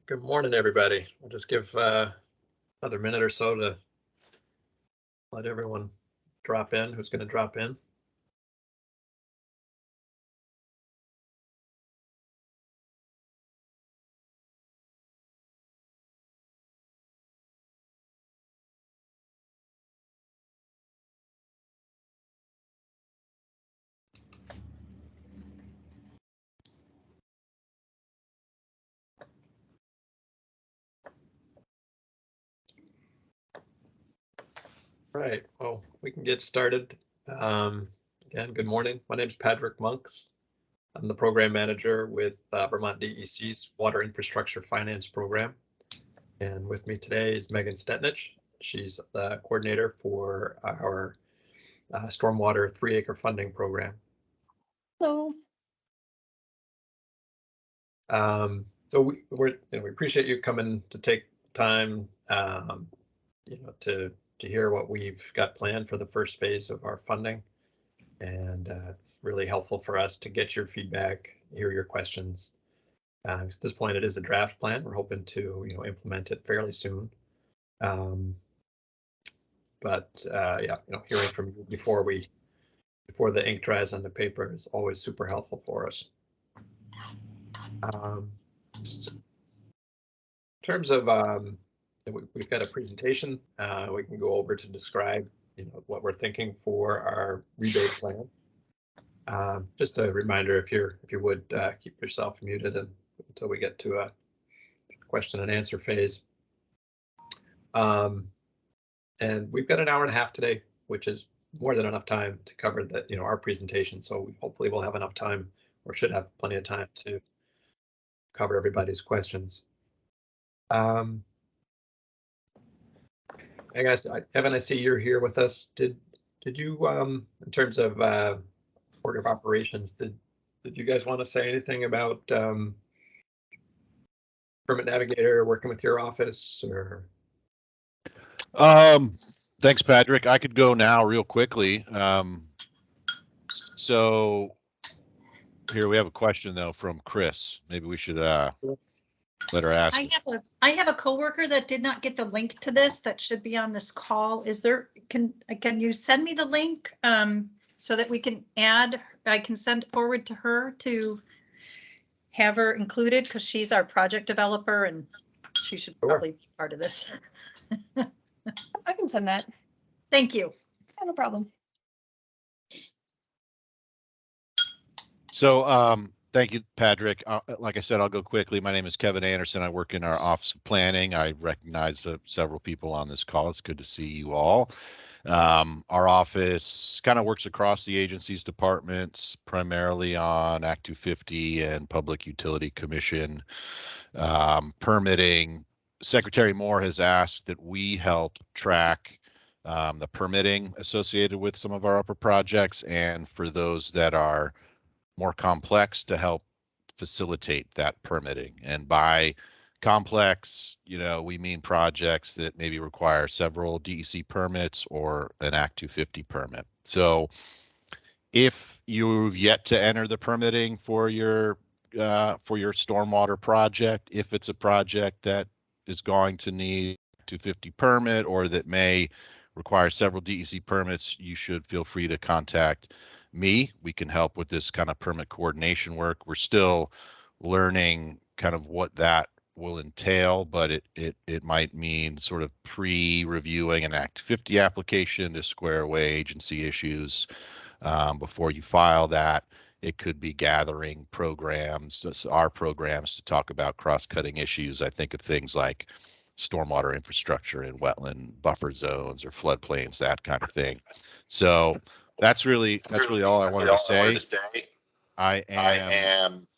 Good morning, everybody. We'll just give another minute or so to let everyone drop in who's going to drop in. Right, well, we can get started. Again, good morning. My name is Padraic Monks. I'm the program manager with Vermont DEC's Water Infrastructure Finance Program. And with me today is Meagan Stettnisch. She's the coordinator for our Stormwater 3-acre funding program. Hello. So we appreciate you coming to take time, to hear what we've got planned for the first phase of our funding. And it's really helpful for us to get your feedback, hear your questions. At this point, it is a draft plan. We're hoping to, implement it fairly soon. Hearing from you before the ink dries on the paper is always super helpful for us. Just in terms of we've got a presentation we can go over to describe what we're thinking for our rebate plan. Just a reminder, if you would keep yourself muted until we get to a question and answer phase. And we've got an hour and a half today, which is more than enough time to cover our presentation. So hopefully we'll have enough time, or should have plenty of time, to cover everybody's questions. I guess, Kevin, I see you're here with us. Did you, in terms of order of operations, did you guys want to say anything about Permit Navigator working with your office, or? Thanks, Patrick. I could go now real quickly. So here we have a question though from Chris. Maybe we should let her ask. I have a coworker that did not get the link to this that should be on this call. Can you send me the link so that we can I can send forward to her to have her included, because she's our project developer and she should probably be part of this. I can send that. Thank you. No problem. So thank you, Patrick. Like I said, I'll go quickly. My name is Kevin Anderson. I work in our Office of Planning. I recognize several people on this call. It's good to see you all. Our office kind of works across the agency's departments, primarily on Act 250 and Public Utility Commission permitting. Secretary Moore has asked that we help track the permitting associated with some of our ARPA projects, and for those that are more complex, to help facilitate that permitting. And by complex, we mean projects that maybe require several DEC permits or an Act 250 permit. So if you've yet to enter the permitting for your stormwater project, if it's a project that is going to need 250 permit or that may require several DEC permits, you should feel free to contact me. We can help with this kind of permit coordination work. We're still learning kind of what that will entail, but it might mean sort of pre-reviewing an Act 50 application to square away agency issues before you file that. It could be gathering programs, our programs, to talk about cross-cutting issues. I think of things like stormwater infrastructure in wetland buffer zones or floodplains, that kind of thing. So that's really all I wanted to say. I am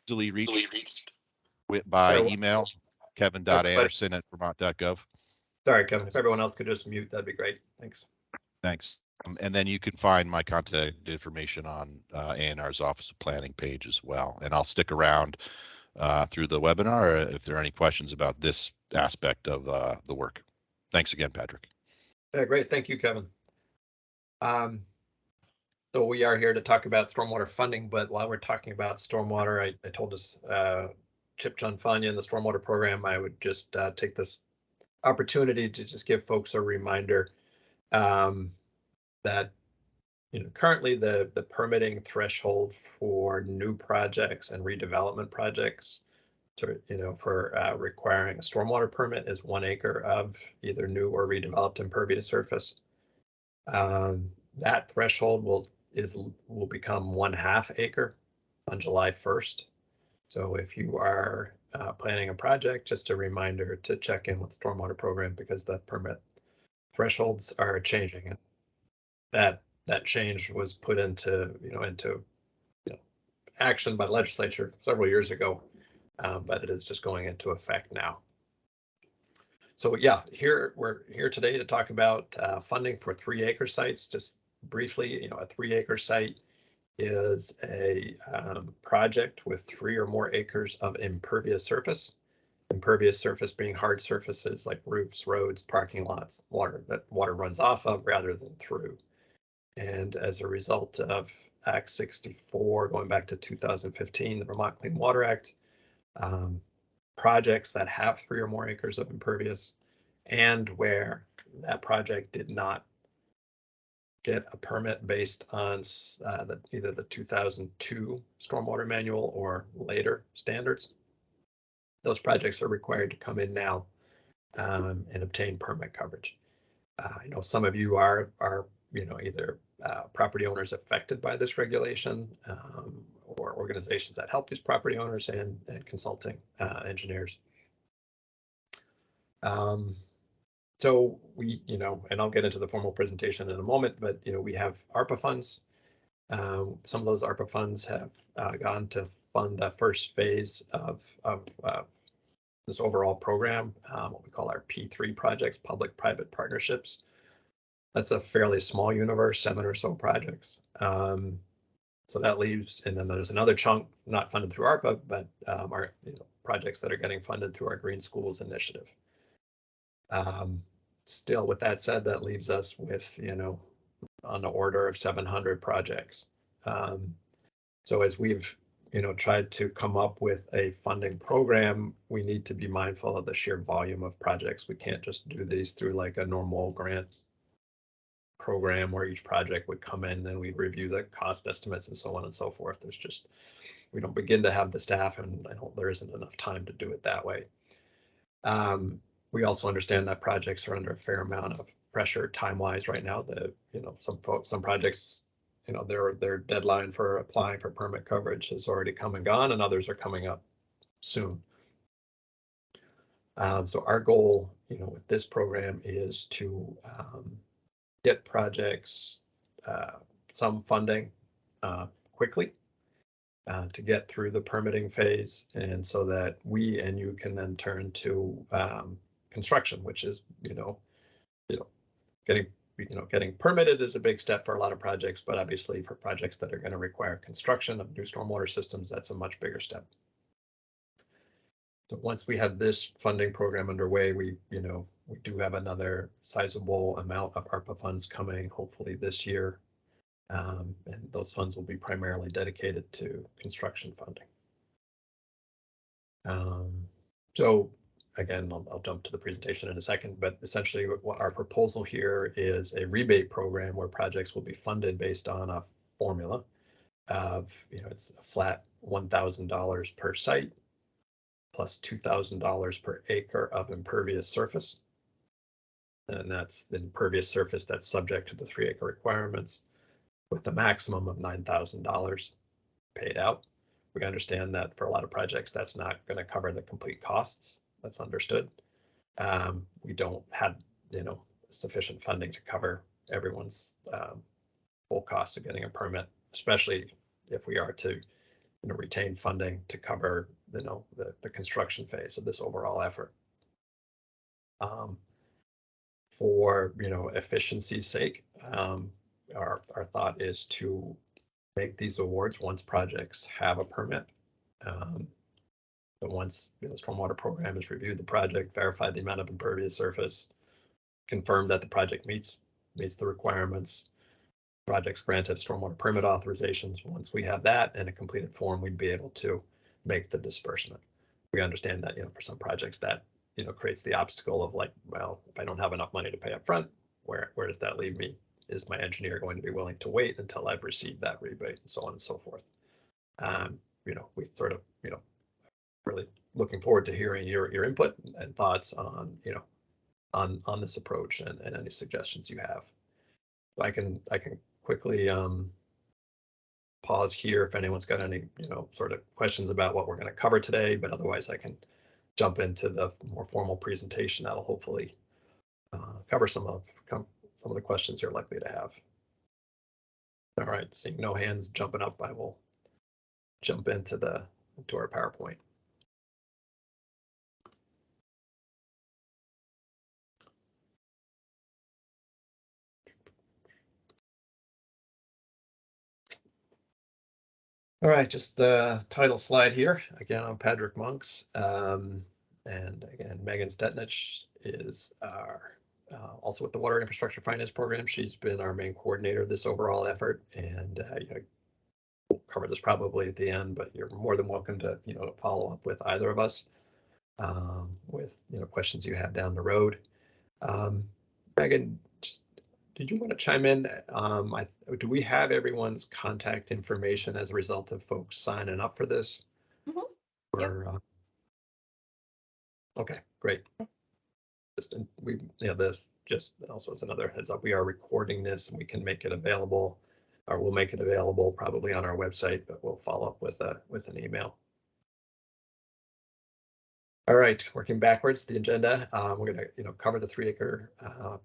easily reached by email, kevin.anderson@vermont.gov. Sorry, Kevin, if everyone else could just mute, that'd be great. Thanks. Thanks. And then you can find my contact information on ANR's Office of Planning page as well. And I'll stick around through the webinar if there are any questions about this aspect of the work. Thanks again, Patrick. Yeah, great. Thank you, Kevin. So we are here to talk about stormwater funding, but while we're talking about stormwater, I told us Chip Chunfanya and the Stormwater Program, I would just take this opportunity to just give folks a reminder that currently the permitting threshold for new projects and redevelopment projects for requiring a stormwater permit is 1 acre of either new or redeveloped impervious surface. That threshold will become 1/2 acre on July 1st. So if you are planning a project, just a reminder to check in with the Stormwater Program because the permit thresholds are changing. And that change was put into action by the legislature several years ago, but it is just going into effect now. So yeah, we're here today to talk about funding for 3-acre sites. Just briefly, a 3-acre site is a project with 3 or more acres of impervious surface. Impervious surface being hard surfaces like roofs, roads, parking lots, water that water runs off of rather than through. And as a result of Act 64, going back to 2015, the Vermont Clean Water Act, projects that have 3 or more acres of impervious and where that project did not get a permit based on either the 2002 Stormwater Manual or later standards, those projects are required to come in now and obtain permit coverage. I know some of you are either property owners affected by this regulation or organizations that help these property owners and consulting engineers. So we, and I'll get into the formal presentation in a moment, but we have ARPA funds. Some of those ARPA funds have gone to fund the first phase of this overall program, what we call our P3 projects, public-private partnerships. That's a fairly small universe, 7 or so projects. So that leaves, and then there's another chunk not funded through ARPA, but our projects that are getting funded through our Green Schools initiative. Still, with that said, that leaves us with on the order of 700 projects. So as we've tried to come up with a funding program, we need to be mindful of the sheer volume of projects. We can't just do these through like a normal grant program where each project would come in and we'd review the cost estimates and so on and so forth. We don't begin to have the staff, and there isn't enough time to do it that way. We also understand that projects are under a fair amount of pressure time-wise right now. Some projects, their deadline for applying for permit coverage has already come and gone, and others are coming up soon. So our goal, with this program is to get projects some funding quickly to get through the permitting phase, and so that we and you can then turn to construction, which is getting permitted is a big step for a lot of projects, but obviously for projects that are going to require construction of new stormwater systems, that's a much bigger step. So once we have this funding program underway, we do have another sizable amount of ARPA funds coming, hopefully this year, and those funds will be primarily dedicated to construction funding. So again, I'll jump to the presentation in a second, but essentially what our proposal here is a rebate program where projects will be funded based on a formula of, it's a flat $1,000 per site plus $2,000 per acre of impervious surface. And that's the impervious surface that's subject to the 3-acre requirements with a maximum of $9,000 paid out. We understand that for a lot of projects, that's not going to cover the complete costs. That's understood. We don't have, sufficient funding to cover everyone's full cost of getting a permit, especially if we are to, retain funding to cover, the construction phase of this overall effort. For, efficiency's sake, our thought is to make these awards once projects have a permit. But once the Stormwater Program has reviewed the project, verified the amount of impervious surface, confirmed that the project meets the requirements, projects granted stormwater permit authorizations. Once we have that in a completed form, we'd be able to make the disbursement. we understand that, for some projects that, creates the obstacle of like, well, if I don't have enough money to pay up front, where does that leave me? Is my engineer going to be willing to wait until I've received that rebate, and so on and so forth? We sort of, really looking forward to hearing your input and thoughts on, on this approach and any suggestions you have. So I can quickly pause here if anyone's got any, sort of questions about what we're going to cover today, but otherwise I can jump into the more formal presentation that'll hopefully cover some of the questions you're likely to have. All right, seeing no hands jumping up, I will jump into our PowerPoint. All right, just the title slide here. Again, I'm Padraic Monks. And again, Meagan Stettnisch is our also with the Water Infrastructure Finance Program. She's been our main coordinator of this overall effort. And we'll cover this probably at the end, but you're more than welcome to follow up with either of us with questions you have down the road. Meagan, did you want to chime in? Do we have everyone's contact information as a result of folks signing up for this? Mm-hmm. Or, okay, great. This just also as another heads up, we are recording this and we can make it available, or we'll make it available probably on our website, but we'll follow up with an email. All right, working backwards, the agenda. We're going to cover the 3-acre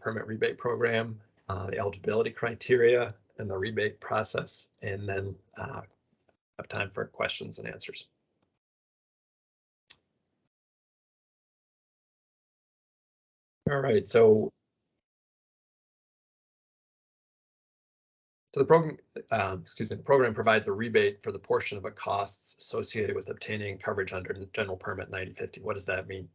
permit rebate program, the eligibility criteria, and the rebate process, and then have time for questions and answers. All right, so the program, the program provides a rebate for the portion of the costs associated with obtaining coverage under General Permit 9050. What does that mean?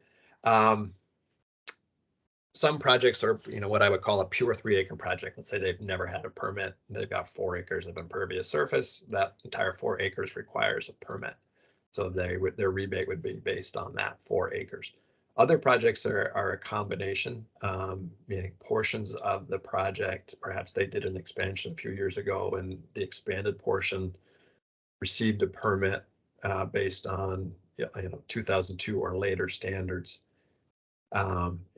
Some projects are, what I would call a pure 3-acre project. Let's say they've never had a permit. They've got 4 acres of impervious surface. That entire 4 acres requires a permit. So their rebate would be based on that 4 acres. Other projects are a combination, meaning portions of the project. Perhaps they did an expansion a few years ago and the expanded portion received a permit based on 2002 or later standards.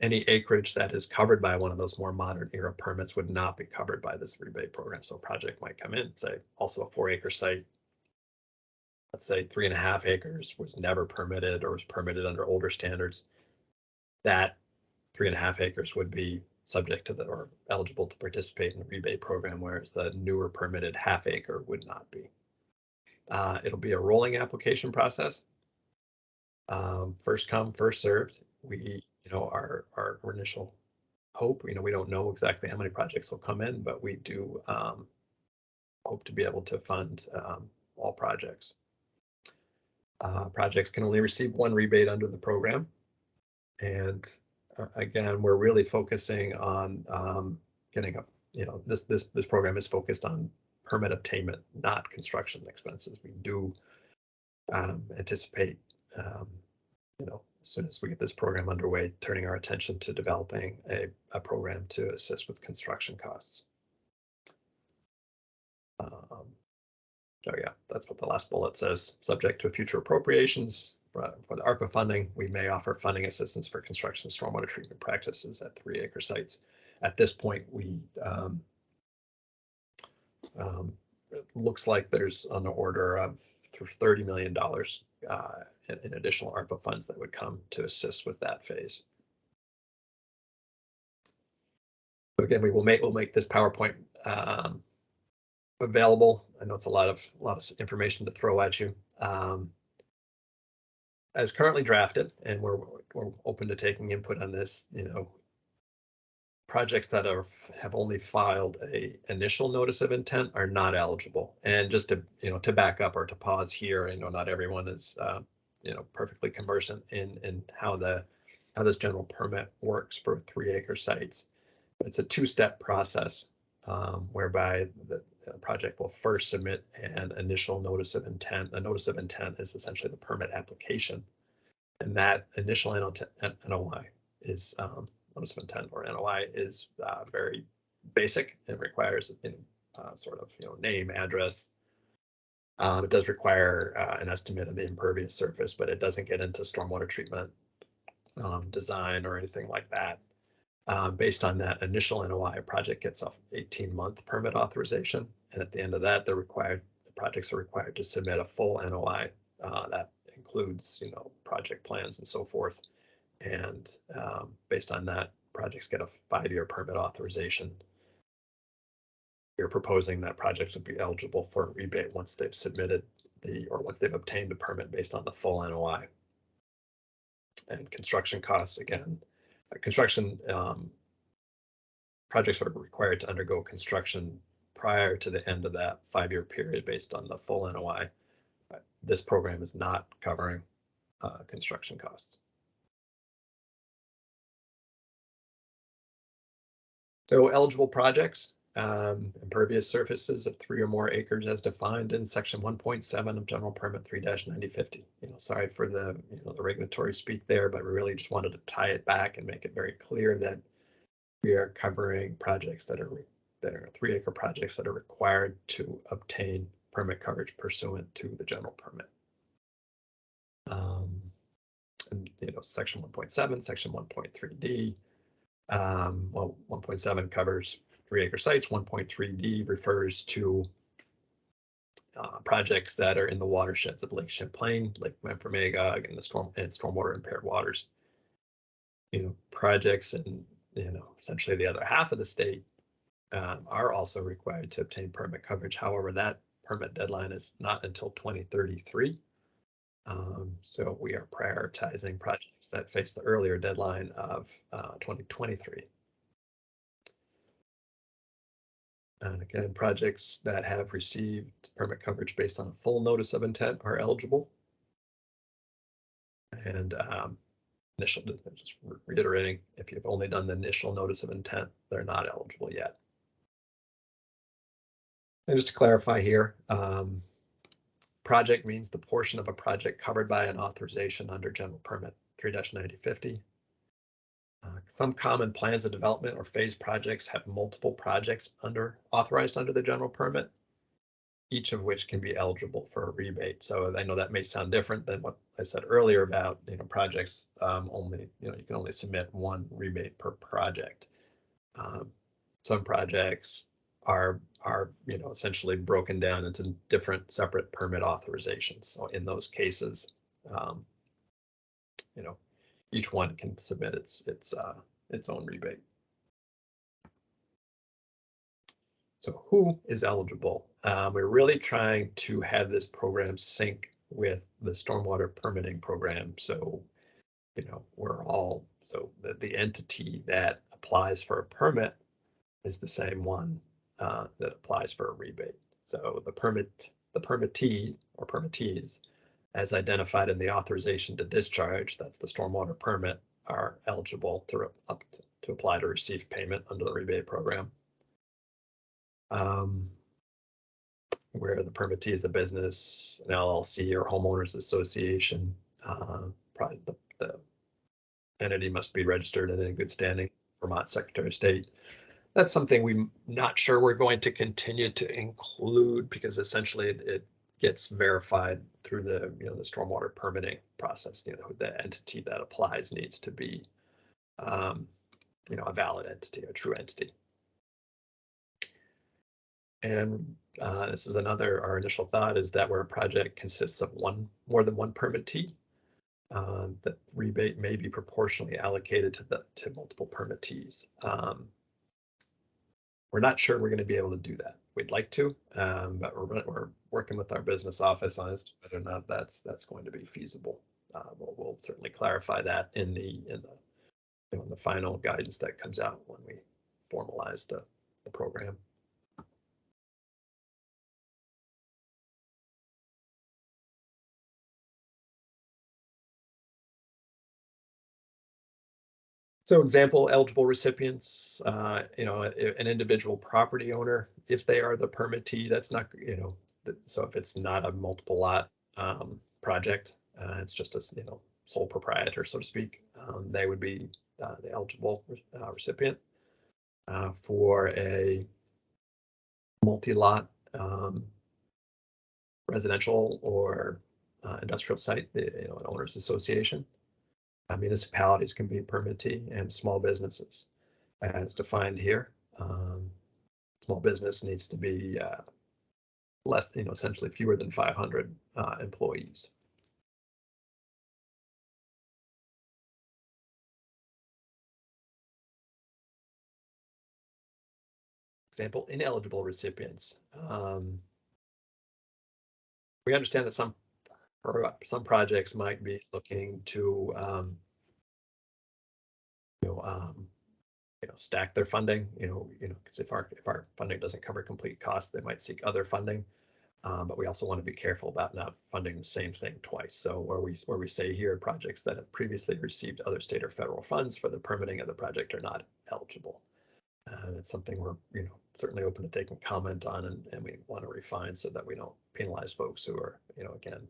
Any acreage that is covered by one of those more modern era permits would not be covered by this rebate program. So a project might come in, say, also a 4-acre site, let's say 3.5 acres was never permitted or was permitted under older standards. That 3.5 acres would be subject to or eligible to participate in the rebate program, whereas the newer permitted 1/2 acre would not be. It'll be a rolling application process. First come, first served. We, our initial hope, we don't know exactly how many projects will come in, but we do hope to be able to fund all projects. Projects can only receive 1 rebate under the program. And again, we're really focusing on getting up, this program is focused on permit obtainment, not construction expenses. We do anticipate, as soon as we get this program underway, turning our attention to developing a program to assist with construction costs. So yeah, that's what the last bullet says. Subject to future appropriations for the ARPA funding, we may offer funding assistance for construction of stormwater treatment practices at 3-acre sites. At this point, it looks like there's an order of $30 million in additional ARPA funds that would come to assist with that phase. So again, we'll make this PowerPoint available. I know it's a lot of information to throw at you. As currently drafted, and we're open to taking input on this, projects that have only filed a initial notice of intent are not eligible. And just to back up or to pause here, I know not everyone is perfectly conversant in how this general permit works for 3-acre sites. It's a 2-step process whereby the project will first submit an initial notice of intent. A notice of intent is essentially the permit application. And that initial NOI is notice of intent, or NOI, is very basic and requires sort of name, address. It does require an estimate of the impervious surface, but it doesn't get into stormwater treatment design or anything like that. Based on that initial NOI, a project gets off 18-month permit authorization, and at the end of that, the projects are required to submit a full NOI that includes project plans and so forth. And based on that, projects get a 5-year permit authorization. You're proposing that projects would be eligible for a rebate once they've submitted once they've obtained a permit based on the full NOI. And construction costs, again, construction projects are required to undergo construction prior to the end of that 5-year period based on the full NOI. But this program is not covering construction costs. So eligible projects, impervious surfaces of 3 or more acres as defined in section 1.7 of General Permit 3-9050. Sorry for the the regulatory speak there, but we really just wanted to tie it back and make it very clear that we are covering projects that are 3-acre projects that are required to obtain permit coverage pursuant to the general permit. And section 1.7, section 1.3D. Well, 1.7 covers 3-acre sites. 1.3D refers to projects that are in the watersheds of Lake Champlain, Lake Memphremagog, and stormwater impaired waters. Projects in essentially the other half of the state are also required to obtain permit coverage. However, that permit deadline is not until 2033. So we are prioritizing projects that face the earlier deadline of 2023. And again, projects that have received permit coverage based on a full notice of intent are eligible. And just reiterating, if you've only done the initial notice of intent, they're not eligible yet. And just to clarify here, project means the portion of a project covered by an authorization under General Permit 3-9050. Some common plans of development or phase projects have multiple projects authorized under the general permit, each of which can be eligible for a rebate. So I know that may sound different than what I said earlier about projects only, you can only submit 1 rebate per project. Some projects are essentially broken down into different separate permit authorizations. So in those cases, each one can submit its own rebate. So who is eligible? We're really trying to have this program sync with the stormwater permitting program. So, the entity that applies for a permit is the same one that applies for a rebate. So the permittee or permittees, as identified in the authorization to discharge, that's the stormwater permit, are eligible to apply to receive payment under the rebate program. Where the permittee is a business, an LLC, or homeowners association, probably the entity must be registered and in good standing, Vermont Secretary of State. That's something we're not sure we're going to continue to include because essentially it gets verified through the the stormwater permitting process. The entity that applies needs to be a valid entity, a true entity. And this is our initial thought is that where a project consists of more than one permittee, that rebate may be proportionally allocated to multiple permittees. We're not sure we're going to be able to do that. We'd like to, but we're working with our business office on whether or not that's going to be feasible. We'll certainly clarify that in the final guidance that comes out when we formalize the program. So example, eligible recipients, an individual property owner, if they are the permittee, that's not, so if it's not a multiple lot project, it's just a, sole proprietor, so to speak, they would be the eligible recipient for a multi-lot residential or industrial site, an owners association. Municipalities can be permittee, and small businesses, as defined here. Small business needs to be less, essentially fewer than 500 employees. Example, ineligible recipients. We understand that some projects might be looking to stack their funding, because if our funding doesn't cover complete costs, they might seek other funding. But we also want to be careful about not funding the same thing twice. So where we say here, projects that have previously received other state or federal funds for the permitting of the project are not eligible. It's something we're certainly open to taking comment on, and we want to refine so that we don't penalize folks who are again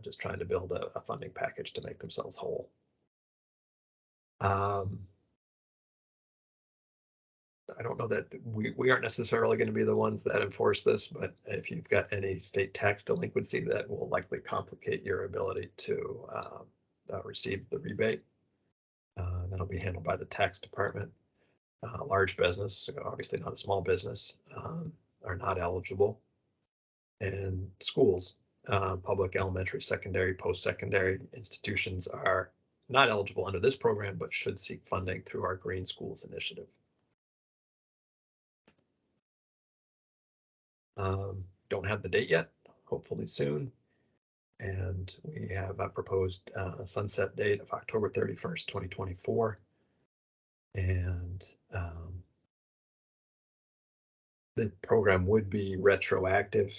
just trying to build a funding package to make themselves whole. I don't know that we aren't necessarily going to be the ones that enforce this, but if you've got any state tax delinquency, that will likely complicate your ability to receive the rebate. That'll be handled by the tax department. Large business, obviously not a small business, are not eligible. And schools, public, elementary, secondary, post-secondary institutions are not eligible under this program, but should seek funding through our Green Schools Initiative. Don't have the date yet, hopefully soon. And we have a proposed sunset date of October 31st, 2024. And the program would be retroactive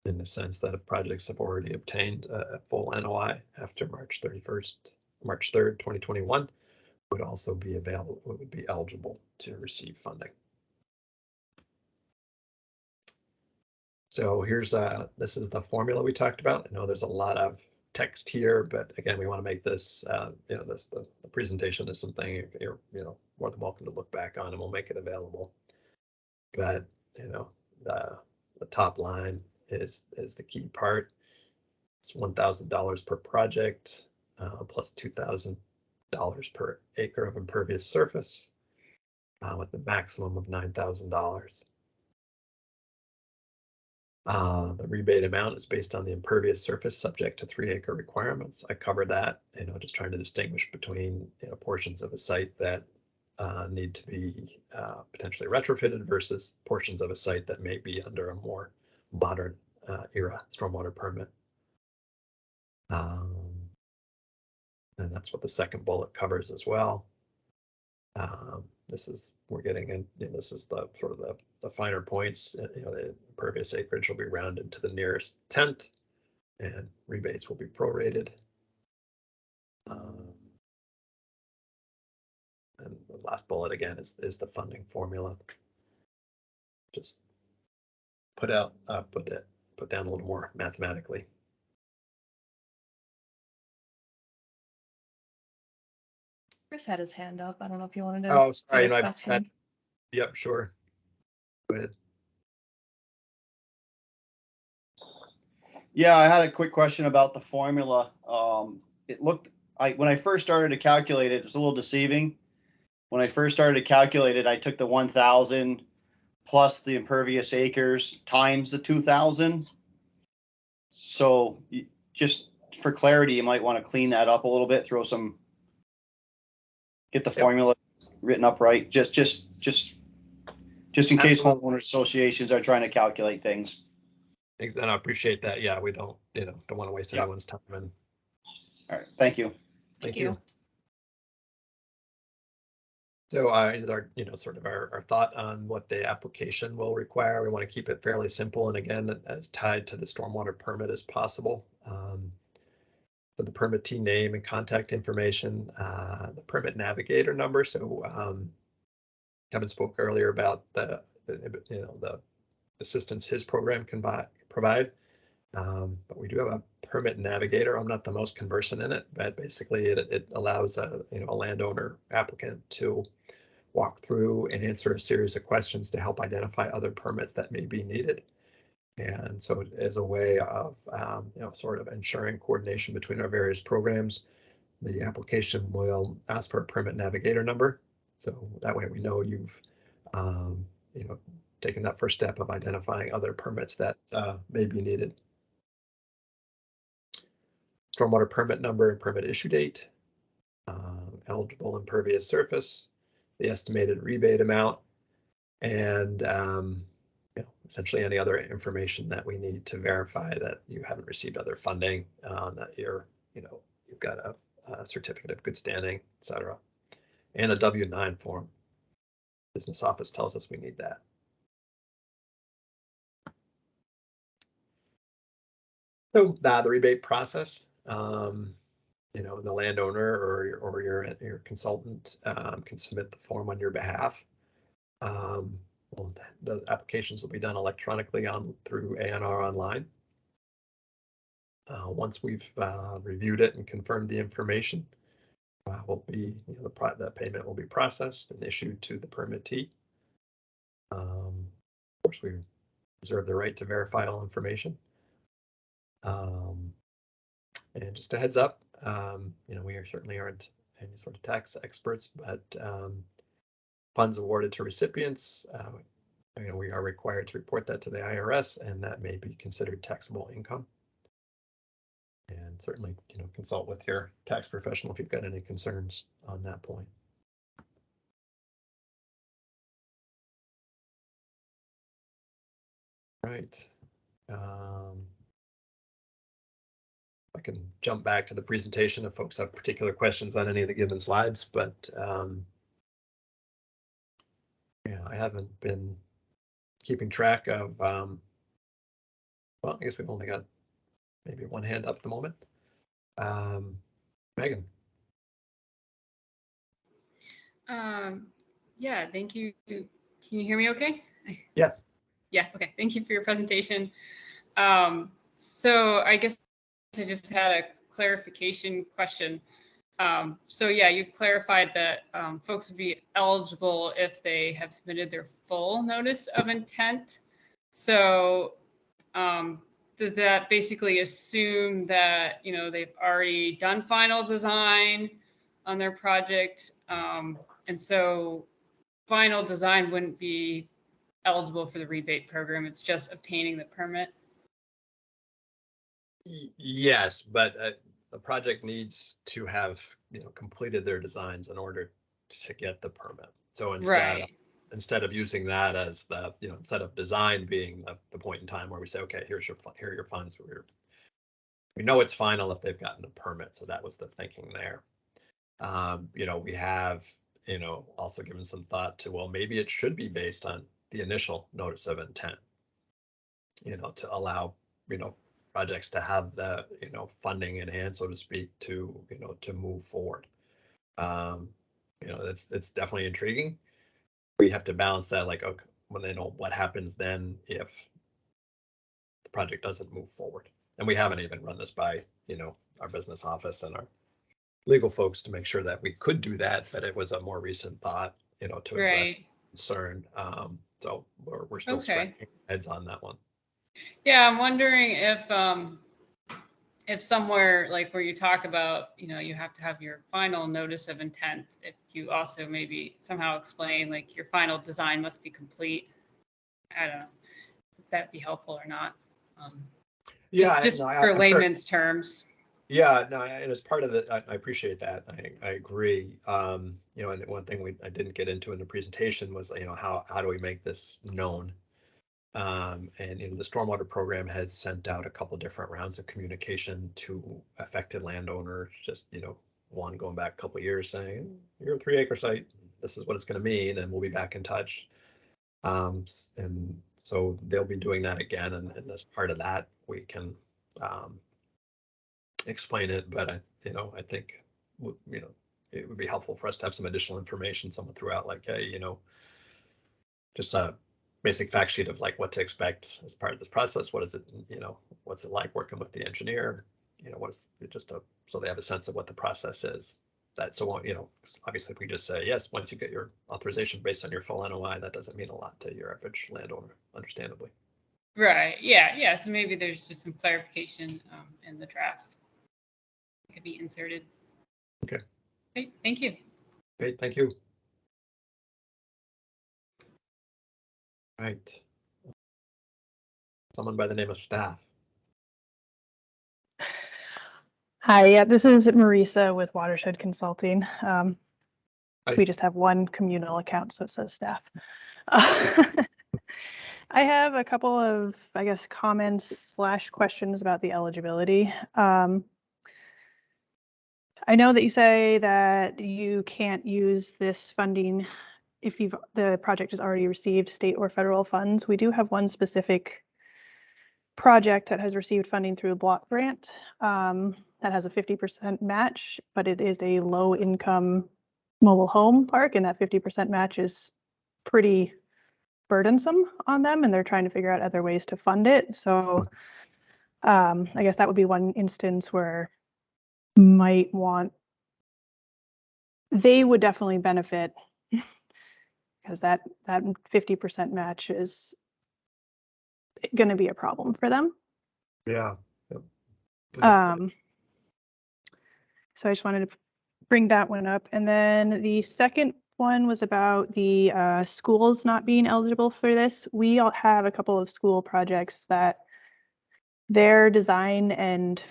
in the sense that if projects have already obtained a full NOI after March 3rd, 2021, would also be available, would be eligible to receive funding. So here's this is the formula we talked about. I know there's a lot of text here, but again, we want to make this the presentation is something you're more than welcome to look back on, and we'll make it available. But the top line is the key part. It's $1,000 per project plus $2,000 per acre of impervious surface with a maximum of $9,000. The rebate amount is based on the impervious surface subject to 3-acre requirements. I covered that, just trying to distinguish between portions of a site that need to be potentially retrofitted versus portions of a site that may be under a more modern era stormwater permit. And that's what the second bullet covers as well. We're getting in, this is the sort of the finer points. The impervious acreage will be rounded to the nearest tenth, and rebates will be prorated. And the last bullet again is the funding formula. Just put down a little more mathematically. Chris had his hand up. I don't know if you wanted to. Oh, sorry. Yep, sure. Go ahead. Yeah, I had a quick question about the formula. It looked, when I first started to calculate it, it's a little deceiving. When I first started to calculate it, I took the 1,000 plus the impervious acres times the 2,000. So just for clarity, you might want to clean that up a little bit, get the formula written up right, just in case homeowner associations are trying to calculate things. And I appreciate that. Yeah, we don't want to waste anyone's time. And all right, thank you. Thank you. So is our sort of our thought on what the application will require. We want to keep it fairly simple, and again, as tied to the stormwater permit as possible. So the permittee name and contact information, the permit navigator number. So Kevin spoke earlier about the assistance his program can provide, but we do have a Permit Navigator. I'm not the most conversant in it, but basically it allows a landowner applicant to walk through and answer a series of questions to help identify other permits that may be needed. And so as a way of sort of ensuring coordination between our various programs, the application will ask for a Permit Navigator number. So that way we know you've taken that first step of identifying other permits that may be needed. Stormwater permit number and permit issue date, eligible impervious surface, the estimated rebate amount, and essentially any other information that we need to verify that you haven't received other funding, that you've got a certificate of good standing, etc., and a W-9 form. Business office tells us we need that. So the rebate process, the landowner or your consultant can submit the form on your behalf. The applications will be done electronically through ANR Online. Once we've reviewed it and confirmed the information, the payment will be processed and issued to the permittee. Of course, we reserve the right to verify all information. And just a heads up, we certainly aren't any sort of tax experts, but funds awarded to recipients, we are required to report that to the IRS, and that may be considered taxable income. And certainly, consult with your tax professional if you've got any concerns on that point. Right. I can jump back to the presentation if folks have particular questions on any of the given slides, but I haven't been keeping track of, well, I guess we've only got maybe one hand up at the moment. Meagan. Yeah, thank you. Can you hear me okay? Yes. Yeah, okay. Thank you for your presentation. So I guess I just had a clarification question. So yeah, you've clarified that folks would be eligible if they have submitted their full notice of intent. So does that basically assume that, they've already done final design on their project? And so final design wouldn't be eligible for the rebate program. It's just obtaining the permit. Yes, but the project needs to have completed their designs in order to get the permit. So instead of using that as the instead of design being the point in time where we say, okay, here are your funds. We know it's final if they've gotten the permit. So that was the thinking there. We have also given some thought to, well, maybe it should be based on the initial notice of intent. To allow projects to have the funding in hand, so to speak, to to move forward. It's definitely intriguing. We have to balance that, like, okay, when they know what happens then if the project doesn't move forward. And we haven't even run this by our business office and our legal folks to make sure that we could do that, but it was a more recent thought to address concern. So we're still scratching heads on that one. Yeah, I'm wondering if somewhere like where you talk about, you have to have your final notice of intent, if you also maybe somehow explain like your final design must be complete. I don't know if that'd be helpful or not. For layman's terms. Yeah, no, and as part of the, I appreciate that. I agree. And one thing I didn't get into in the presentation was, how do we make this known? And the Stormwater program has sent out a couple different rounds of communication to affected landowners. Just one going back a couple of years saying, you're a 3-acre site, this is what it's going to mean, and we'll be back in touch. And so they'll be doing that again, and as part of that, we can explain it. But I think it would be helpful for us to have some additional information. Someone threw out like, hey, just a basic fact sheet of like what to expect as part of this process. What is it, what's it like working with the engineer? what is just so they have a sense of what the process is. That so, obviously if we just say, yes, once you get your authorization based on your full NOI, that doesn't mean a lot to your average landowner, understandably. Right, yeah, so maybe there's just some clarification in the drafts. It could be inserted. Okay. Great, thank you. Great, thank you. Right. Someone by the name of Staff. Hi, yeah, this is Marisa with Watershed Consulting. Hi. We just have one communal account, so it says staff. I have a couple of, I guess, comments / questions about the eligibility. I know that you say that you can't use this funding if the project has already received state or federal funds. We do have one specific project that has received funding through a block grant that has a 50% match, but it is a low income mobile home park, and that 50% match is pretty burdensome on them, and they're trying to figure out other ways to fund it. So I guess that would be one instance where they would definitely benefit because that 50% match is going to be a problem for them. Yeah. Yep. So I just wanted to bring that one up. And then the second one was about the schools not being eligible for this. We all have a couple of school projects that their design and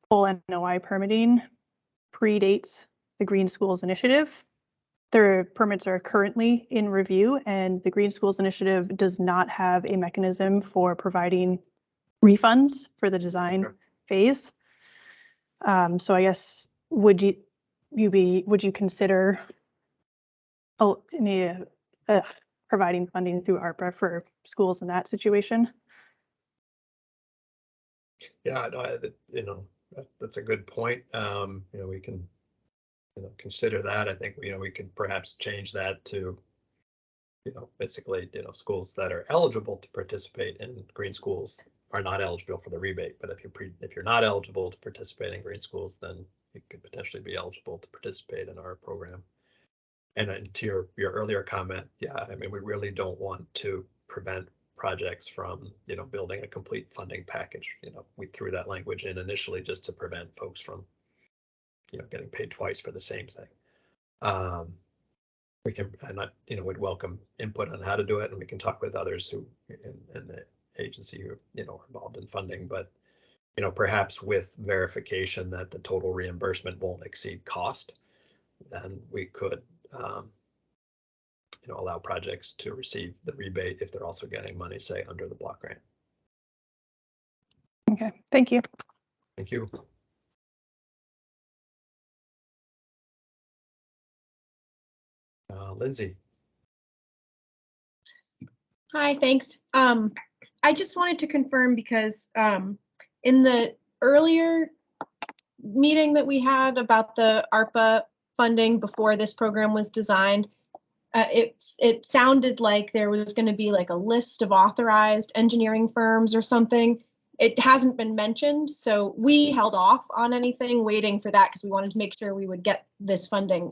full NOI permitting predates the Green Schools Initiative. Their permits are currently in review, and the Green Schools Initiative does not have a mechanism for providing refunds for the design phase. So I guess would you consider providing funding through ARPA for schools in that situation? Yeah, no, that's a good point. We can consider that. I think we could perhaps change that to basically schools that are eligible to participate in green schools are not eligible for the rebate. But if you're not eligible to participate in green schools, then you could potentially be eligible to participate in our program. And to your earlier comment, yeah, I mean, we really don't want to prevent projects from building a complete funding package. We threw that language in initially just to prevent folks from getting paid twice for the same thing. We can, would welcome input on how to do it, and we can talk with others who in the agency who are involved in funding. But perhaps with verification that the total reimbursement won't exceed cost, then we could allow projects to receive the rebate if they're also getting money, say, under the block grant. Okay, thank you. Thank you. Lindsay. Hi, thanks. I just wanted to confirm because in the earlier meeting that we had about the ARPA funding before this program was designed, it sounded like there was going to be like a list of authorized engineering firms or something. It hasn't been mentioned, so we held off on anything waiting for that because we wanted to make sure we would get this funding.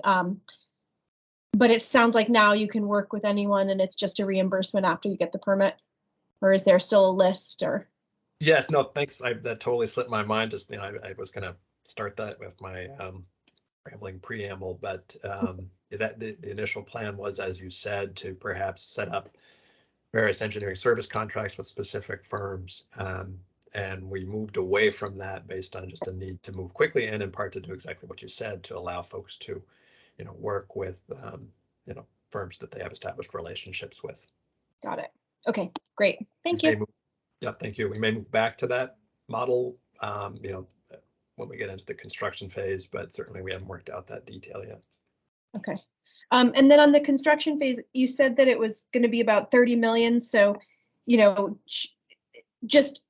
But it sounds like now you can work with anyone and it's just a reimbursement after you get the permit, or is there still a list? Or yes, no, thanks. That totally slipped my mind. Just I was going to start that with my rambling preamble, but that the initial plan was, as you said, to perhaps set up various engineering service contracts with specific firms, and we moved away from that based on just a need to move quickly, and in part to do exactly what you said, to allow folks to work with firms that they have established relationships with. Got it. Okay, great. Thank you. Yeah, thank you. We may move back to that model when we get into the construction phase, but certainly we haven't worked out that detail yet. Okay. And then on the construction phase, you said that it was going to be about 30 million. So, just,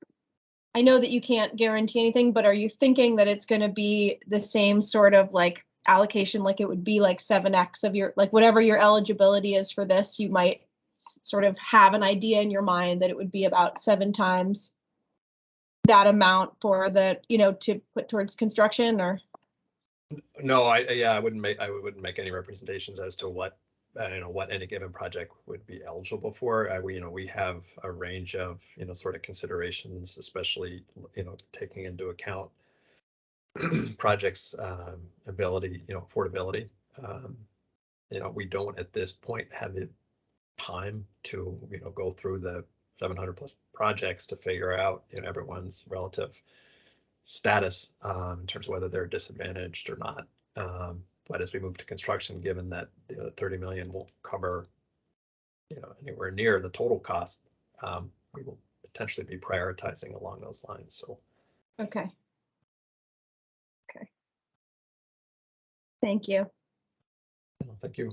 I know that you can't guarantee anything, but are you thinking that it's going to be the same sort of like allocation, like it would be like 7x of your, like whatever your eligibility is for this, you might sort of have an idea in your mind that it would be about 7 times that amount for the, to put towards construction or? No, I wouldn't make any representations as to what, what any given project would be eligible for. We have a range of, sort of considerations, especially, taking into account projects, ability, affordability. We don't at this point have the time to, go through the 700 plus projects to figure out, everyone's relative status in terms of whether they're disadvantaged or not. But as we move to construction, given that the 30 million won't cover, anywhere near the total cost, we will potentially be prioritizing along those lines. So. Okay. Okay. Thank you. Thank you.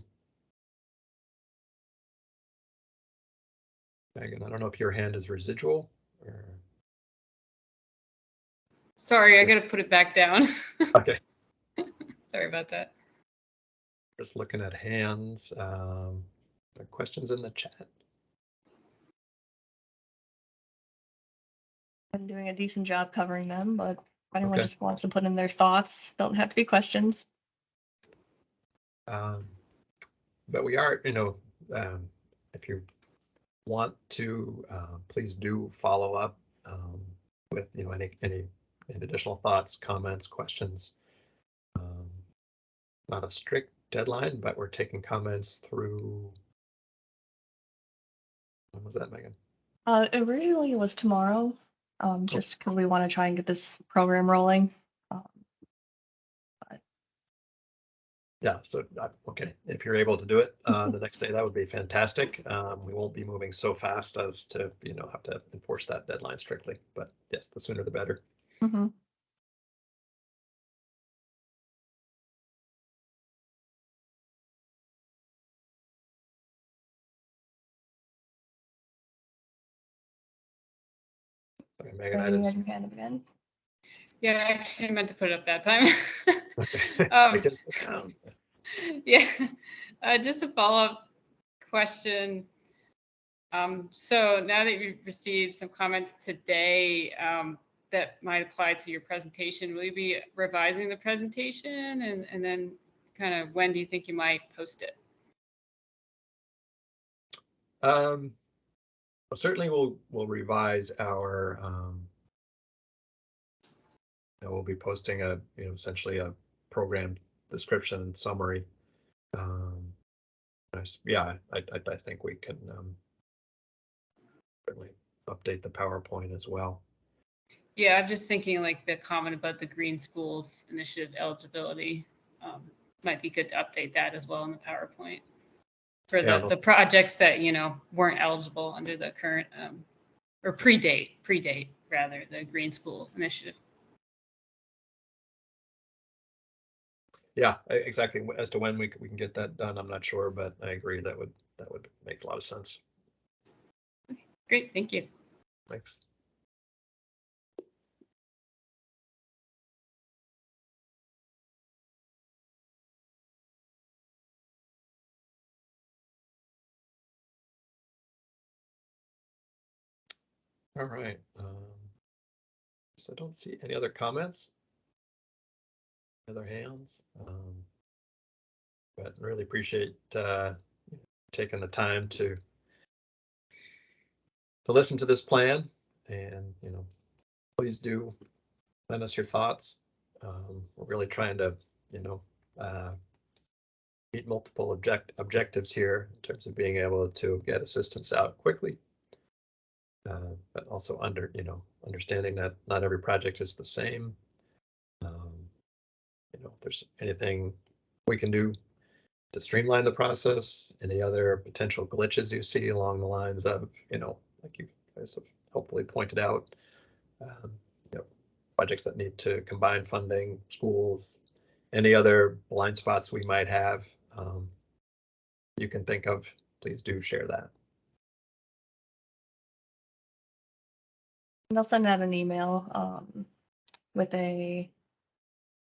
Megan, I don't know if your hand is residual or. Sorry, I gotta put it back down. Okay. Sorry about that. Just looking at hands. Questions in the chat? I'm doing a decent job covering them, but if anyone Okay. just wants to put in their thoughts, don't have to be questions. But we are, if you want to, please do follow up with, any additional thoughts, comments, questions. Not a strict deadline, but we're taking comments through. When was that, Megan? Originally it was tomorrow, just because we want to try and get this program rolling. Yeah, so okay, if you're able to do it the next day, that would be fantastic. We won't be moving so fast as to, have to enforce that deadline strictly, but yes, the sooner the better. Mm-hmm. Okay, Megan, I didn't. Your hand up again. Yeah, I actually meant to put it up that time. Okay. I didn't put it down. Yeah, just a follow-up question. So now that you've received some comments today that might apply to your presentation, will you be revising the presentation and then kind of when do you think you might post it? Well, certainly we'll revise our we'll be posting a essentially a program description and summary. Yeah, I think we can certainly update the PowerPoint as well. Yeah, I'm just thinking like the comment about the Green Schools Initiative eligibility might be good to update that as well in the PowerPoint for the projects that weren't eligible under the current or predate rather the Green School Initiative. Yeah, exactly. As to when we can get that done, I'm not sure, but I agree that would make a lot of sense. Okay, great, thank you. Thanks. All right. So I don't see any other comments. Other hands. But really appreciate taking the time to listen to this plan, and please do send us your thoughts. We're really trying to meet multiple objectives here in terms of being able to get assistance out quickly, but also understanding that not every project is the same. If there's anything we can do to streamline the process, any other potential glitches you see along the lines of, like you guys have hopefully pointed out, projects that need to combine funding, schools, any other blind spots we might have, you can think of, please do share that. And I'll send out an email with a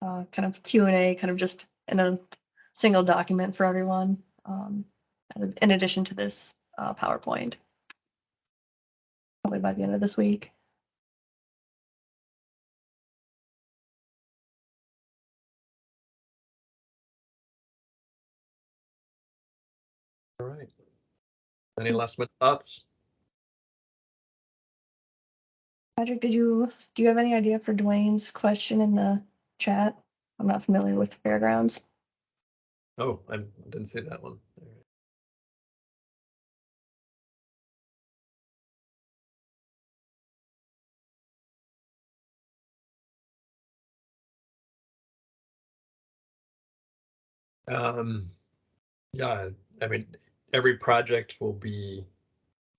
kind of Q&A, kind of just in a single document for everyone, in addition to this PowerPoint, probably by the end of this week. Any last minute thoughts? Patrick, do you have any idea for Dwayne's question in the chat? I'm not familiar with fairgrounds. Oh, I didn't see that one. Yeah, I mean, every project will be,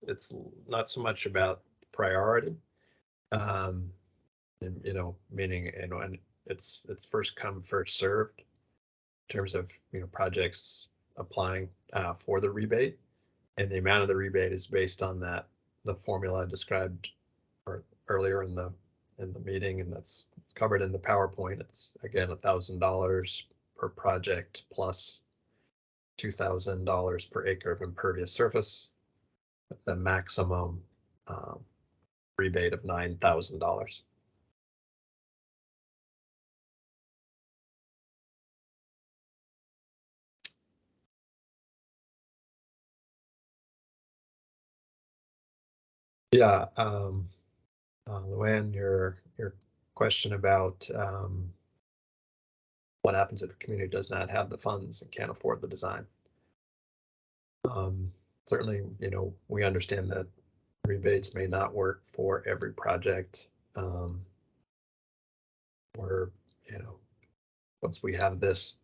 it's not so much about priority. And, meaning, and it's first come, first served in terms of, projects applying for the rebate. And the amount of the rebate is based on the formula I described earlier in the meeting, and that's covered in the PowerPoint. It's again $1,000 per project plus $2,000 per acre of impervious surface, with the maximum rebate of $9,000. Yeah, Luann, your question about what happens if a community does not have the funds and can't afford the design. Certainly, we understand that rebates may not work for every project. Or, once we have this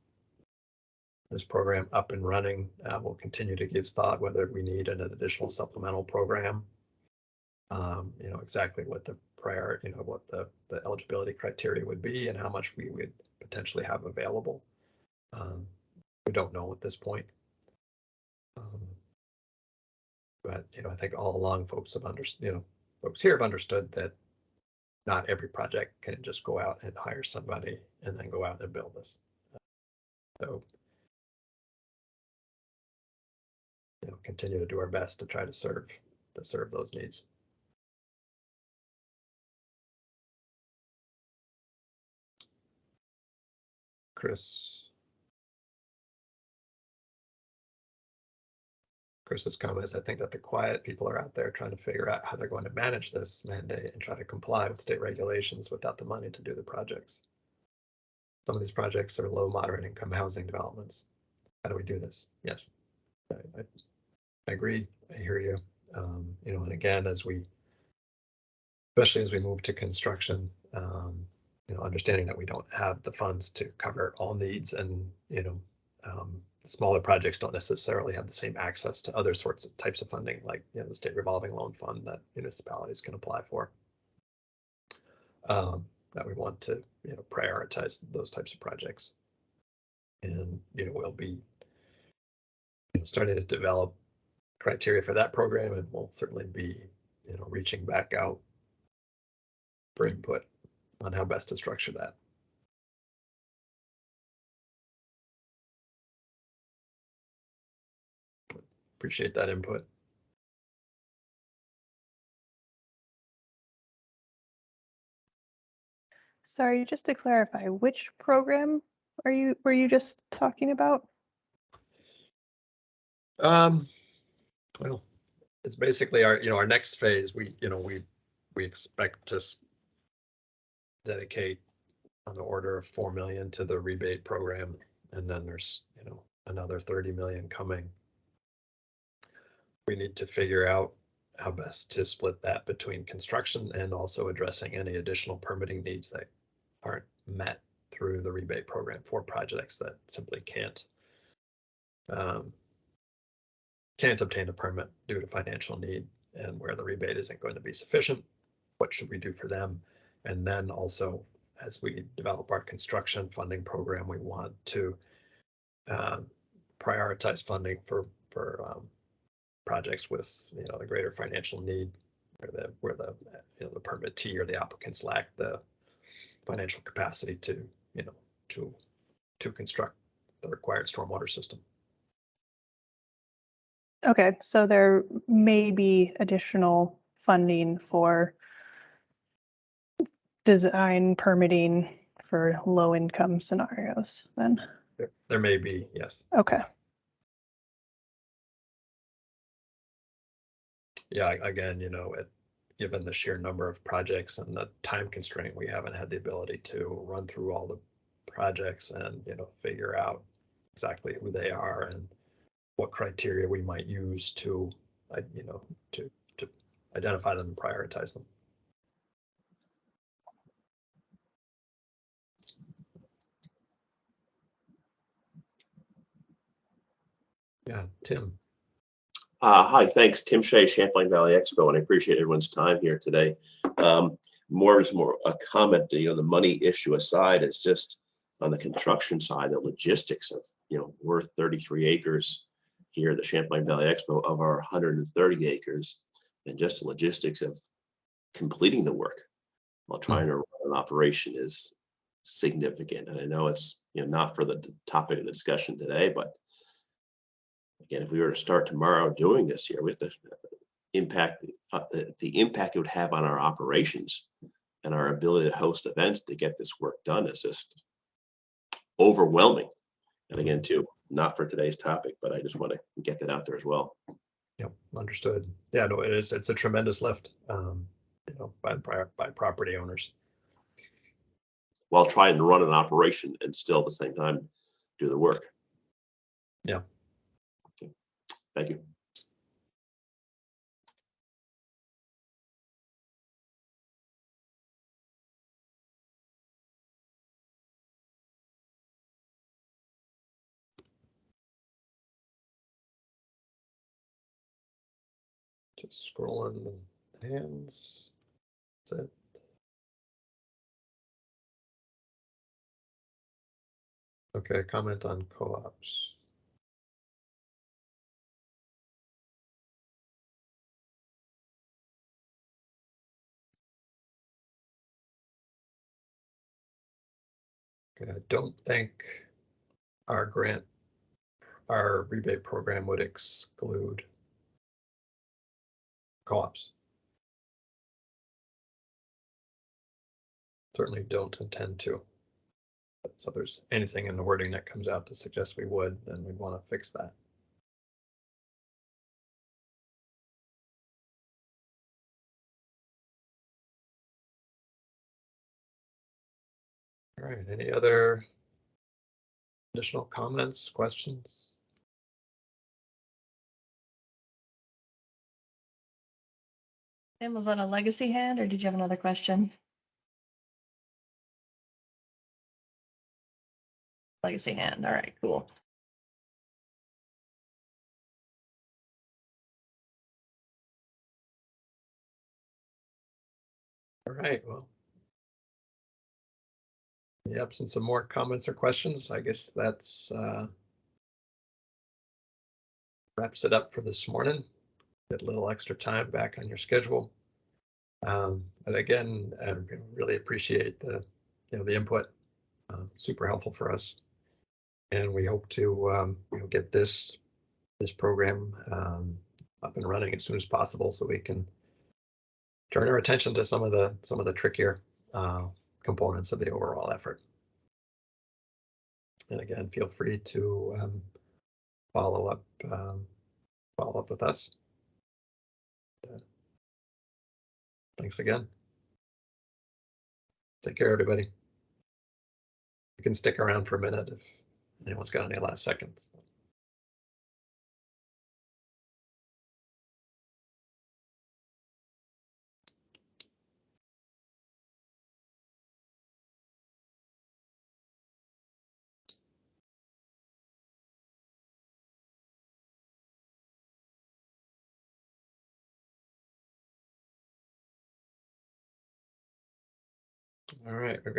program up and running, we'll continue to give thought whether we need an additional supplemental program. Exactly what the what the eligibility criteria would be and how much we would potentially have available. We don't know at this point. But I think all along folks have understood, folks here have understood that not every project can just go out and hire somebody and then go out and build this. So, continue to do our best to try to serve those needs. Chris's comments, I think that the quiet people are out there trying to figure out how they're going to manage this mandate and try to comply with state regulations without the money to do the projects. Some of these projects are low, moderate income housing developments. How do we do this? Yes, I agree. I hear you. And again, especially as we move to construction, understanding that we don't have the funds to cover all needs, and smaller projects don't necessarily have the same access to other types of funding, like the state revolving loan fund that municipalities can apply for. That we want to prioritize those types of projects, and we'll be starting to develop criteria for that program, and we'll certainly be reaching back out for input on how best to structure that. Appreciate that input. Sorry, just to clarify, which program were you just talking about? Well, it's basically our next phase. We expect to dedicate on the order of $4 million to the rebate program, and then there's another 30 million coming. We need to figure out how best to split that between construction and also addressing any additional permitting needs that aren't met through the rebate program for projects that simply can't obtain a permit due to financial need, and where the rebate isn't going to be sufficient. What should we do for them? And then also, as we develop our construction funding program, we want to prioritize funding for projects with the greater financial need, where the permittee or the applicants lack the financial capacity to construct the required stormwater system. Okay, so there may be additional funding for design permitting for low income scenarios then? There may be, yes. Okay. yeah, again, given the sheer number of projects and the time constraint, we haven't had the ability to run through all the projects and, figure out exactly who they are and what criteria we might use to, to identify them and prioritize them. Yeah, Tim. Hi, thanks. Tim Shea, Champlain Valley Expo, and I appreciate everyone's time here today. More a comment, the money issue aside, is just on the construction side, the logistics of, we're 33 acres here at the Champlain Valley Expo of our 130 acres, and just the logistics of completing the work while trying to run an operation is significant. And I know it's, not for the topic of the discussion today, but again, if we were to start tomorrow doing this here, with the impact, the impact it would have on our operations and our ability to host events to get this work done is just overwhelming. And again, too, not for today's topic, but I just want to get that out there as well. Yep, understood. Yeah, no, it is. It's a tremendous lift, by property owners. While trying to run an operation and still at the same time do the work. Yeah. Thank you. Just scrolling the hands. That's it. Okay, comment on co-ops. Okay, I don't think our rebate program would exclude co-ops. Certainly don't intend to. So if there's anything in the wording that comes out to suggest we would, then we'd want to fix that. All right, any other additional comments, questions? Tim, was that a legacy hand or did you have another question? Legacy hand. All right, cool. All right, well, in the absence of more comments or questions, I guess that's wraps it up for this morning. Get a little extra time back on your schedule. But again, I really appreciate the input. Super helpful for us, and we hope to get this program up and running as soon as possible, so we can turn our attention to some of the trickier components of the overall effort. And again, feel free to follow up with us. Thanks again. Take care, everybody. You can stick around for a minute if anyone's got any last seconds. All right, we've got